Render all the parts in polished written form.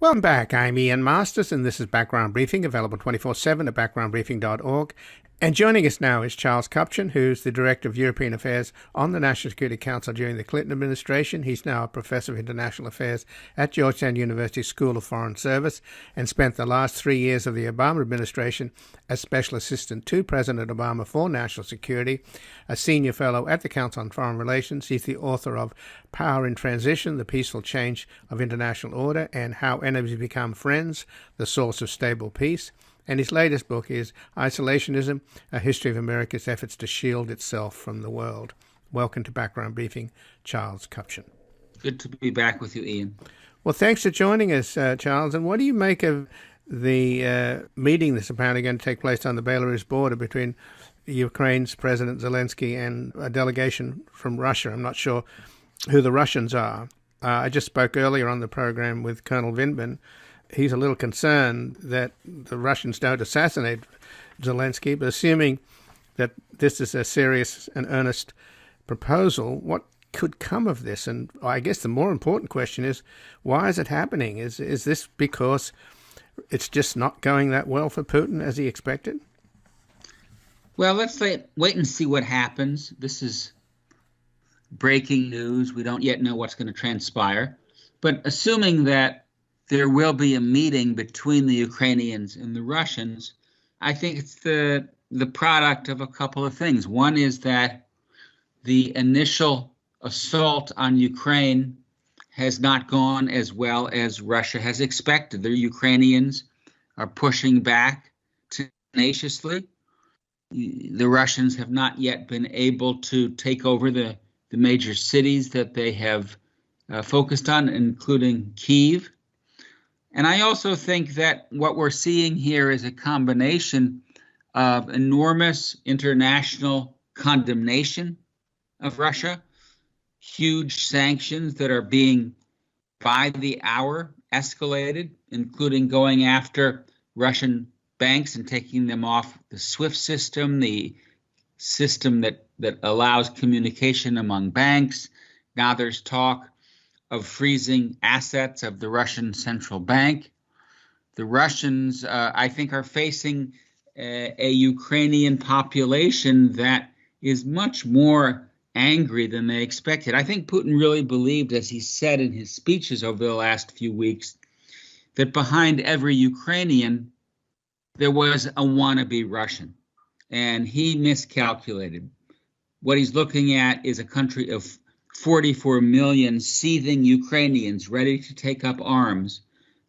Welcome back. I'm Ian Masters, and this is Background Briefing, available 24/7 at backgroundbriefing.org. And joining us now is Charles Kupchan, who's the Director of European Affairs on the National Security Council during the Clinton administration. He's now a Professor of International Affairs at Georgetown University School of Foreign Service and spent the last 3 years of the Obama administration as Special Assistant to President Obama for National Security, a Senior Fellow at the Council on Foreign Relations. He's the author of Power in Transition, The Peaceful Change of International Order, and How Enemies Become Friends, The Source of Stable Peace. And his latest book is Isolationism, A History of America's Efforts to Shield Itself from the World. Welcome to Background Briefing, Charles Kupchan. Good to be back with you, Ian. Well, thanks for joining us, Charles. And what do you make of the meeting that's apparently going to take place on the Belarus border between Ukraine's President Zelensky and a delegation from Russia? I'm not sure who the Russians are. I just spoke earlier on the program with Colonel Vindman. He's a little concerned that the Russians don't assassinate Zelensky, but assuming that this is a serious and earnest proposal, what could come of this? And I guess the more important question is, why is it happening? Is this because it's just not going that well for Putin as he expected? Well, let's wait and see what happens. This is breaking news. We don't yet know what's going to transpire. But assuming that there will be a meeting between the Ukrainians and the Russians, I think it's the product of a couple of things. One is that the initial assault on Ukraine has not gone as well as Russia has expected. The Ukrainians are pushing back tenaciously. The Russians have not yet been able to take over the major cities that they have focused on, including Kyiv. And I also think that what we're seeing here is a combination of enormous international condemnation of Russia, huge sanctions that are being, by the hour, escalated, including going after Russian banks and taking them off the SWIFT system, the system that allows communication among banks. Now there's talk of freezing assets of the Russian central bank. The Russians, I think, are facing a Ukrainian population that is much more angry than they expected. I think Putin really believed, as he said in his speeches over the last few weeks, that behind every Ukrainian, there was a wannabe Russian. And he miscalculated. What he's looking at is a country of 44 million seething Ukrainians ready to take up arms.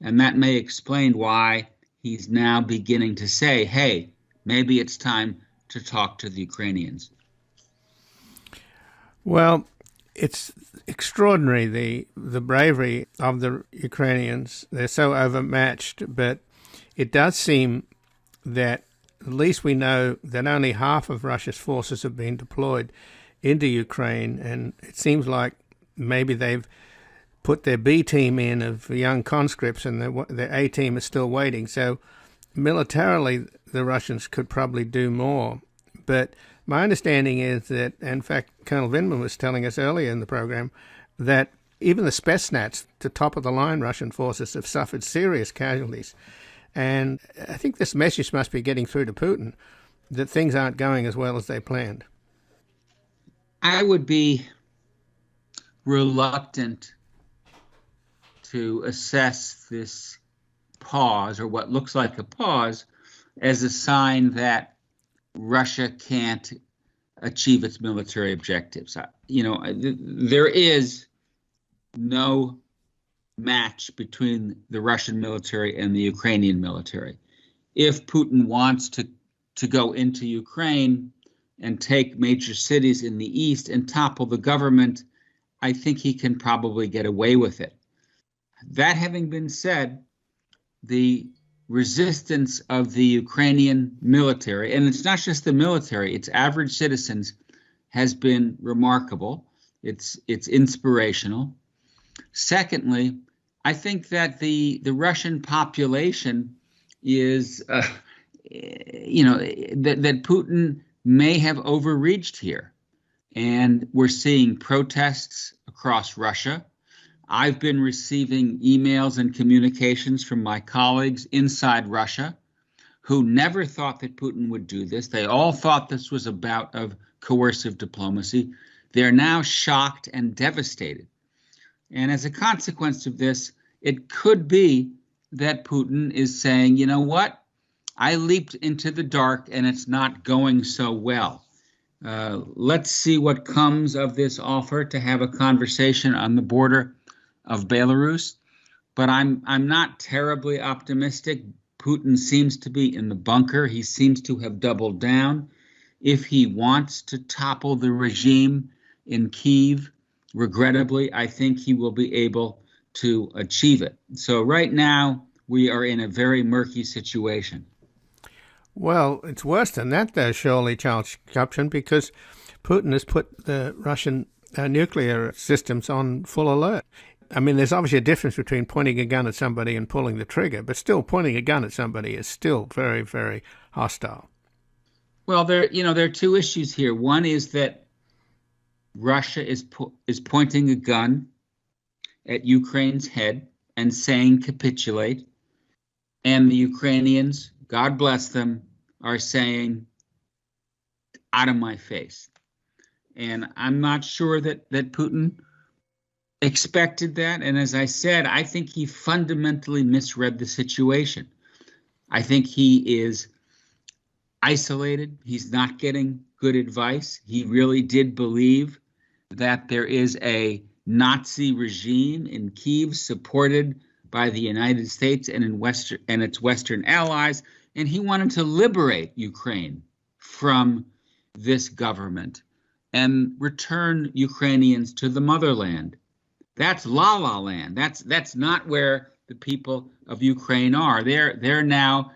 And that may explain why he's now beginning to say, hey, maybe it's time to talk to the Ukrainians. Well, it's extraordinary, the bravery of the Ukrainians. They're so overmatched, but it does seem that at least we know that only half of Russia's forces have been deployed into Ukraine, and it seems like maybe they've put their B team in of young conscripts and their A team is still waiting. So militarily, the Russians could probably do more. But my understanding is that, in fact, Colonel Vindman was telling us earlier in the program that even the Spetsnaz, the top-of-the-line Russian forces, have suffered serious casualties. And I think this message must be getting through to Putin that things aren't going as well as they planned. I would be reluctant to assess this pause, or what looks like a pause, as a sign that Russia can't achieve its military objectives. There is no match between the Russian military and the Ukrainian military. If Putin wants to go into Ukraine and take major cities in the east and topple the government, I think he can probably get away with it. That having been said, the resistance of the Ukrainian military, and it's not just the military, it's average citizens, has been remarkable. It's inspirational. Secondly, I think that the Russian population is, that Putin may have overreached here. And we're seeing protests across Russia. I've been receiving emails and communications from my colleagues inside Russia who never thought that Putin would do this. They all thought this was a bout of coercive diplomacy. They're now shocked and devastated. And as a consequence of this, it could be that Putin is saying, you know what? I leaped into the dark and it's not going so well. Let's see what comes of this offer to have a conversation on the border of Belarus. But I'm not terribly optimistic. Putin seems to be in the bunker. He seems to have doubled down. If he wants to topple the regime in Kyiv, regrettably, I think he will be able to achieve it. So right now, we are in a very murky situation. Well, it's worse than that, though, surely, Charles Kupchan, because Putin has put the Russian nuclear systems on full alert. I mean, there's obviously a difference between pointing a gun at somebody and pulling the trigger, but still pointing a gun at somebody is still very, very hostile. Well, there are two issues here. One is that Russia is pointing a gun at Ukraine's head and saying capitulate, and the Ukrainians, God bless them, are saying out of my face. And I'm not sure that Putin expected that. And as I said, I think he fundamentally misread the situation. I think he is isolated. He's not getting good advice. He really did believe that there is a Nazi regime in Kyiv supported by the United States and its Western allies, and he wanted to liberate Ukraine from this government and return Ukrainians to the motherland. That's la la land. That's not where the people of Ukraine are. They're now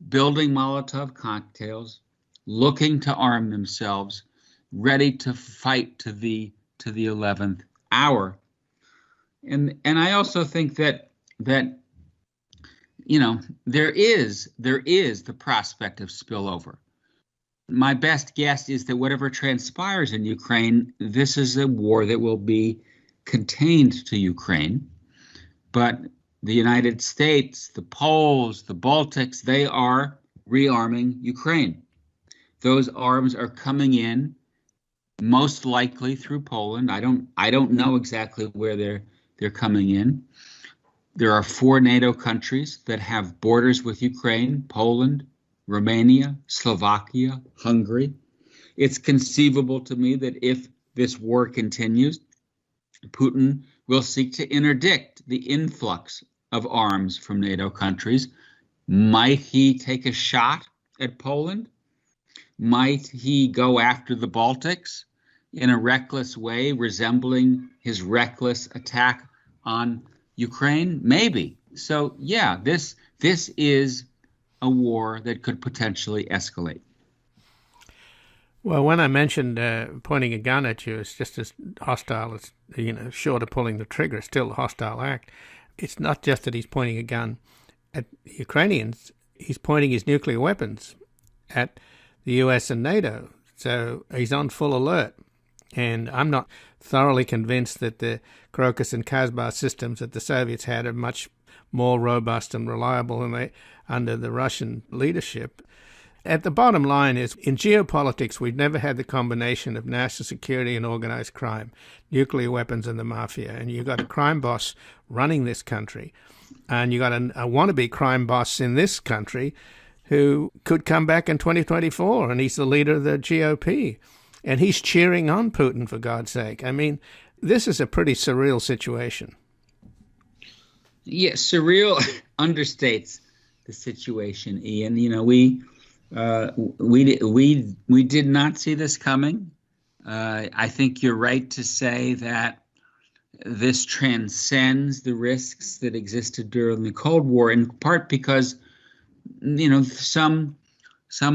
building Molotov cocktails, looking to arm themselves, ready to fight to the 11th hour. And I also think that there is the prospect of spillover. My best guess is that whatever transpires in Ukraine, this is a war that will be contained to Ukraine. But the United States, the Poles, the Baltics, they are rearming Ukraine. Those arms are coming in most likely through Poland. I don't know exactly where they're coming in. There are 4 NATO countries that have borders with Ukraine: Poland, Romania, Slovakia, Hungary. It's conceivable to me that if this war continues, Putin will seek to interdict the influx of arms from NATO countries. Might he take a shot at Poland? Might he go after the Baltics in a reckless way, resembling his reckless attack on Ukraine? Maybe. So, yeah, this is a war that could potentially escalate. Well, when I mentioned pointing a gun at you, it's just as hostile as, short of pulling the trigger, it's still a hostile act. It's not just that he's pointing a gun at the Ukrainians, he's pointing his nuclear weapons at the US and NATO. So he's on full alert. And I'm not thoroughly convinced that the Crocus and Kazbar systems that the Soviets had are much more robust and reliable than they under the Russian leadership. At the bottom line is, in geopolitics, we've never had the combination of national security and organized crime, nuclear weapons and the mafia. And you've got a crime boss running this country. And you've got a wannabe crime boss in this country who could come back in 2024, and he's the leader of the GOP. And he's cheering on Putin, for God's sake. I mean, this is a pretty surreal situation. Yeah, surreal understates the situation, Ian. We did not see this coming. I think you're right to say that this transcends the risks that existed during the Cold War, in part because, some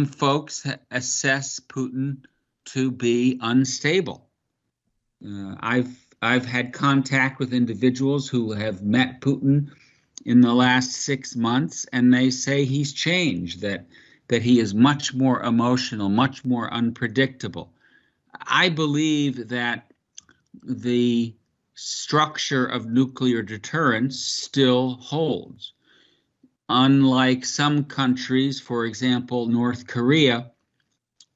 folks assess Putin to be unstable. I've had contact with individuals who have met Putin in the last 6 months, and they say he's changed, that he is much more emotional, much more unpredictable. I believe that the structure of nuclear deterrence still holds. Unlike some countries, for example, North Korea,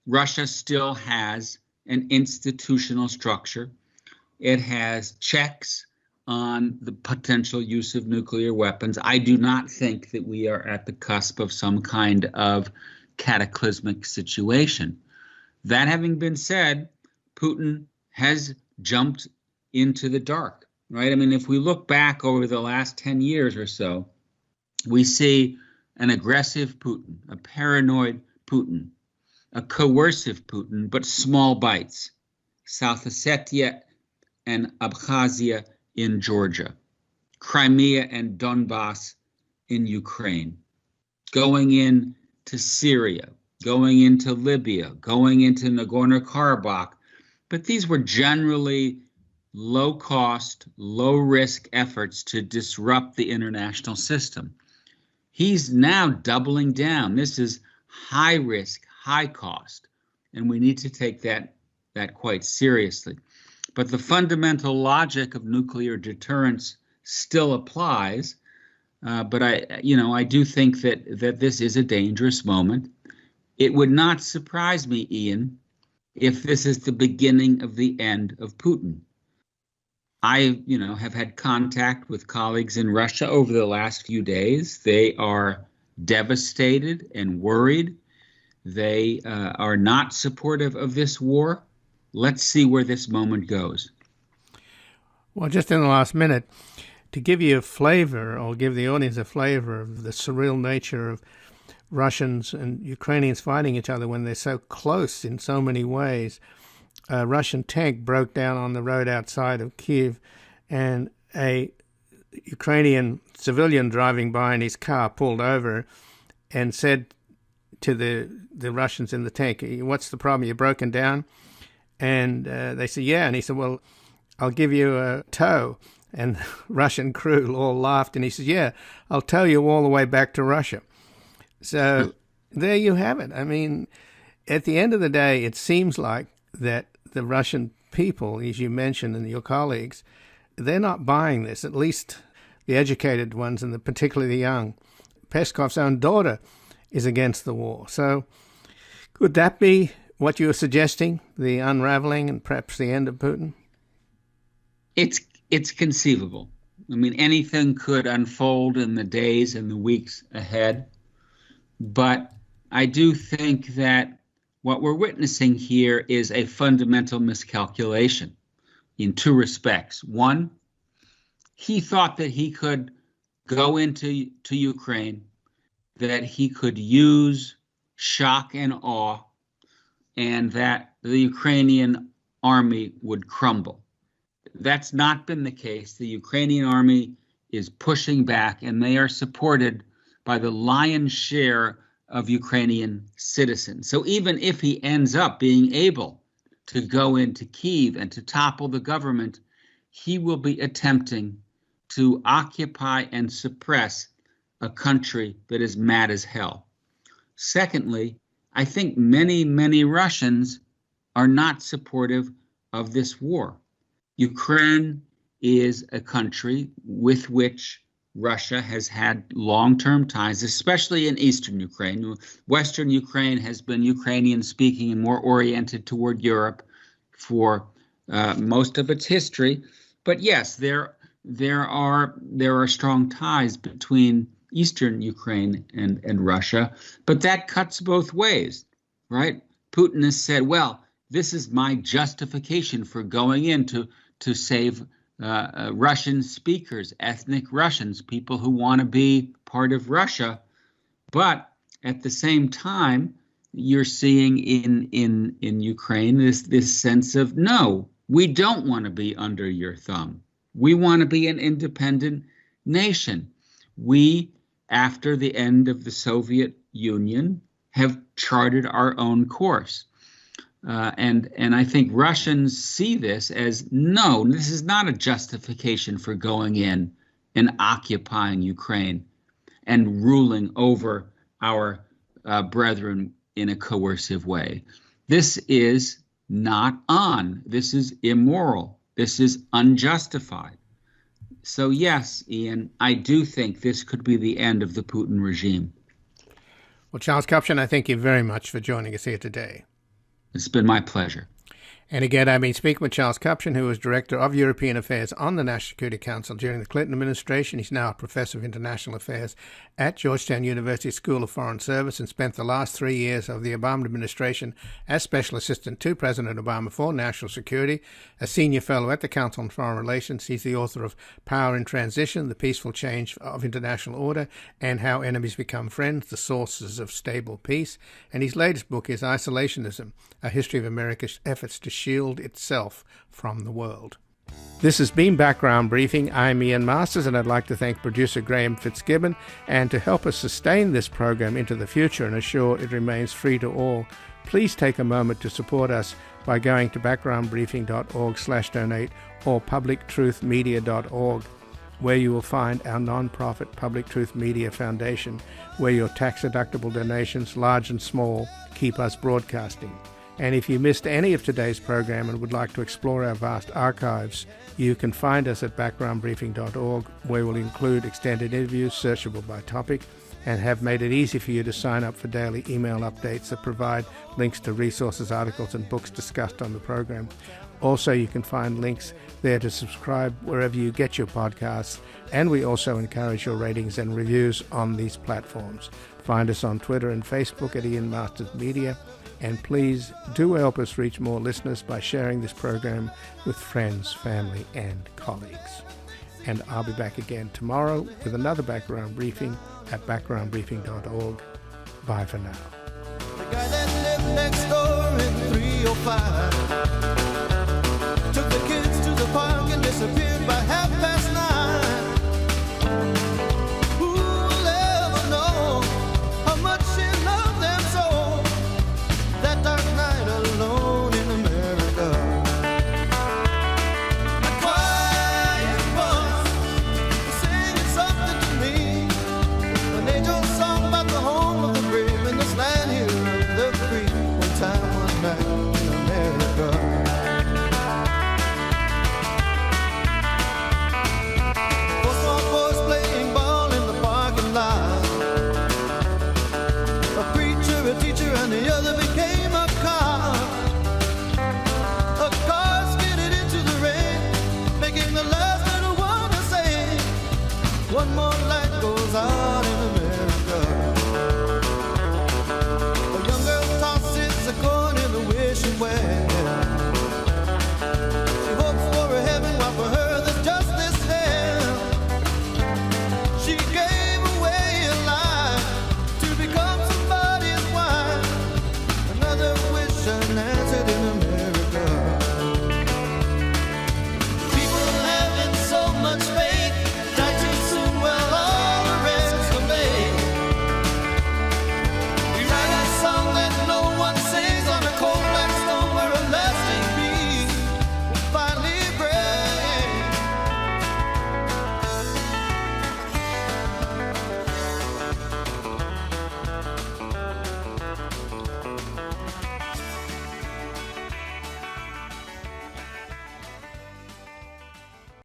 Russia still has an institutional structure. It has checks on the potential use of nuclear weapons. I do not think that we are at the cusp of some kind of cataclysmic situation. That having been said, Putin has jumped into the dark, right? I mean, if we look back over the last 10 years or so, we see an aggressive Putin, a paranoid Putin, a coercive Putin, but small bites. South Ossetia and Abkhazia in Georgia, Crimea and Donbass in Ukraine, going into Syria, going into Libya, going into Nagorno-Karabakh. But these were generally low-cost, low-risk efforts to disrupt the international system. He's now doubling down. This is high risk, high cost, and we need to take that quite seriously. But the fundamental logic of nuclear deterrence still applies. But I do think that this is a dangerous moment. It would not surprise me, Ian, if this is the beginning of the end of Putin. I, have had contact with colleagues in Russia over the last few days. They are devastated and worried. They are not supportive of this war. Let's see where this moment goes. Well, just in the last minute, to give you a flavor, or give the audience a flavor of the surreal nature of Russians and Ukrainians fighting each other when they're so close in so many ways, a Russian tank broke down on the road outside of Kiev, and a Ukrainian civilian driving by in his car pulled over and said to the Russians in the tank, "What's the problem? You're broken down?" And they said, "Yeah." And he said, "Well, I'll give you a tow." And the Russian crew all laughed, and he said, "Yeah, I'll tow you all the way back to Russia." So there you have it. I mean, at the end of the day, it seems like that the Russian people, as you mentioned, and your colleagues, they're not buying this, at least the educated ones, and particularly the young. Peskov's own daughter is against the war. So could that be what you were suggesting, the unraveling and perhaps the end of Putin? It's conceivable. I mean, anything could unfold in the days and the weeks ahead. But I do think that what we're witnessing here is a fundamental miscalculation in two respects. One, he thought that he could go into Ukraine, that he could use shock and awe, and that the Ukrainian army would crumble. That's not been the case. The Ukrainian army is pushing back, and they are supported by the lion's share of Ukrainian citizens. So even if he ends up being able to go into Kyiv and to topple the government, he will be attempting to occupy and suppress a country that is mad as hell. Secondly, I think many, many Russians are not supportive of this war. Ukraine is a country with which Russia has had long-term ties, especially in eastern Ukraine. Western Ukraine has been Ukrainian-speaking and more oriented toward Europe for most of its history. But yes, there are strong ties between eastern Ukraine and Russia, but that cuts both ways, right? Putin has said, well, this is my justification for going in to save Russian speakers, ethnic Russians, people who want to be part of Russia. But at the same time, you're seeing in Ukraine this sense of, no, we don't want to be under your thumb. We want to be an independent nation. We, after the end of the Soviet Union, have charted our own course. And I think Russians see this as, no, this is not a justification for going in and occupying Ukraine and ruling over our brethren in a coercive way. This is not on. This is immoral. This is unjustified. So yes, Ian, I do think this could be the end of the Putin regime. Well, Charles Kupchan, I thank you very much for joining us here today. It's been my pleasure. And again, I've been speaking with Charles Kupchan, who was Director of European Affairs on the National Security Council during the Clinton administration. He's now a Professor of International Affairs at Georgetown University School of Foreign Service and spent the last 3 years of the Obama administration as Special Assistant to President Obama for National Security, a Senior Fellow at the Council on Foreign Relations. He's the author of Power in Transition, The Peaceful Change of International Order, and How Enemies Become Friends, The Sources of Stable Peace. And his latest book is Isolationism, A History of America's Efforts to Shield Itself from the World. This has been Background Briefing. I'm Ian Masters, and I'd like to thank producer Graham Fitzgibbon. And to help us sustain this program into the future and assure it remains free to all, please take a moment to support us by going to backgroundbriefing.org/donate or publictruthmedia.org, where you will find our non-profit Public Truth Media Foundation, where your tax-deductible donations, large and small, keep us broadcasting. And if you missed any of today's program and would like to explore our vast archives, you can find us at backgroundbriefing.org, where we'll include extended interviews searchable by topic and have made it easy for you to sign up for daily email updates that provide links to resources, articles, and books discussed on the program. Also, you can find links there to subscribe wherever you get your podcasts, and we also encourage your ratings and reviews on these platforms. Find us on Twitter and Facebook at Ian Masters Media. And please do help us reach more listeners by sharing this program with friends, family, and colleagues. And I'll be back again tomorrow with another background briefing at backgroundbriefing.org. Bye for now. The guy that lived next door in 305